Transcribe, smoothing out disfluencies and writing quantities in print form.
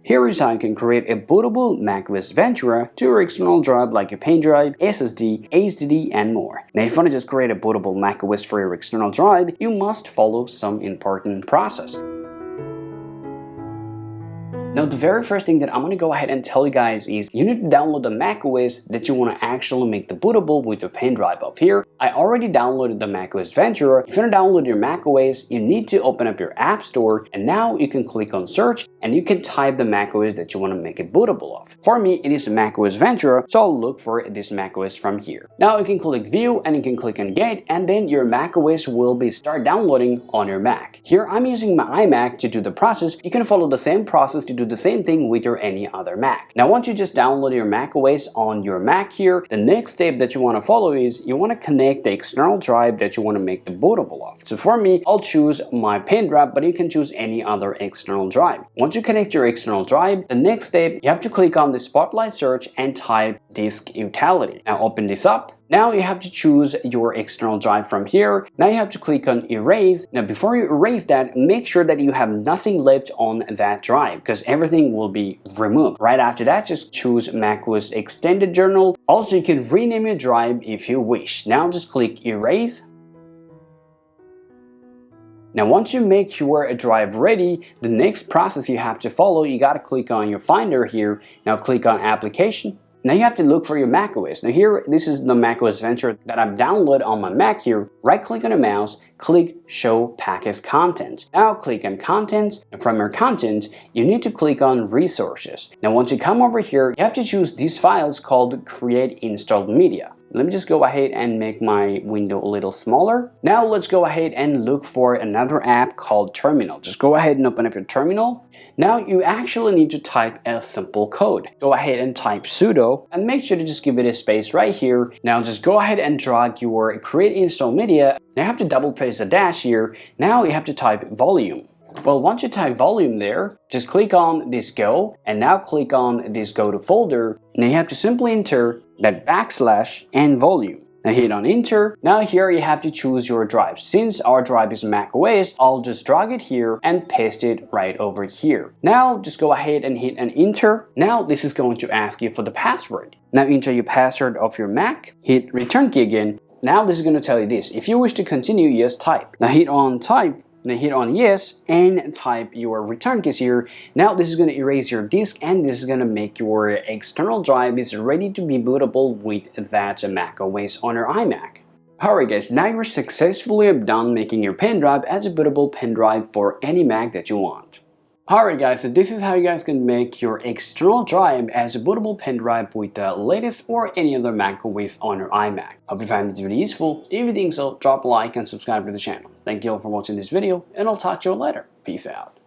Here is how you can create a bootable macOS Ventura to your external drive like a pen drive, SSD, HDD, and more. Now if you want to just create a bootable macOS for your external drive, you must follow some important process. Now the very first thing that I'm going to go ahead and tell you guys is you need to download the macOS that you want to actually make the bootable with your pen drive up here. I already downloaded the macOS Ventura. If you want to download your macOS, you need to open up your app store, and now you can click on search and you can type the macOS that you want to make it bootable of. For me, it is macOS Ventura, so I'll look for this macOS from here. Now you can click view and you can click on get, and then your macOS will be start downloading on your Mac. Here I'm using my iMac to do the process. You can follow the same process to do the same thing with your any other Mac. Now once you just download your macOS on your Mac here, the next step that you want to follow is you want to connect the external drive that you want to make the bootable of. So for me, I'll choose my pen drive, but you can choose any other external drive. Once you connect your external drive, the next step, you have to click on the Spotlight search and type disk utility. Now open this up. Now you have to choose your external drive from here. Now you have to click on erase. Now before you erase that, make sure that you have nothing left on that drive because everything will be removed. Right after that, just choose macOS extended journal. Also, you can rename your drive if you wish. Now just click erase. Now once you make your drive ready, the next process you have to follow, you got to click on your Finder here. Now click on application. Now you have to look for your macOS. Now here, this is the macOS Ventura that I've downloaded on my Mac here. Right click on the mouse, click show package content. Now click on contents, and from your content, you need to click on resources. Now once you come over here, you have to choose these files called create installed media. Let me just go ahead and make my window a little smaller. Now let's go ahead and look for another app called Terminal. Just go ahead and open up your terminal. Now you actually need to type a simple code. Go ahead and type sudo and make sure to just give it a space right here. Now just go ahead and drag your create install media. Now you have to double press the dash here. Now you have to type volume. Well, once you type volume there, just click on this go and now click on this go to folder. Now you have to simply enter that backslash and volume. Now hit on enter. Now here you have to choose your drive. Since our drive is macOS, I'll just drag it here and paste it right over here. Now just go ahead and hit an enter. Now this is going to ask you for the password. Now enter your password of your Mac, hit return key again. Now this is going to tell you this. If you wish to continue, yes, type. Now hit on type. Then hit on yes and type your return keys here. Now this is going to erase your disk and this is going to make your external drive is ready to be bootable with that macOS on your iMac. Alright guys, now you're successfully done making your pen drive as a bootable pen drive for any Mac that you want. Alright guys, so this is how you guys can make your external drive as a bootable pen drive with the latest or any other macOS on your iMac. Hope you found this video useful. If you think so, drop a like and subscribe to the channel. Thank you all for watching this video, and I'll talk to you later. Peace out.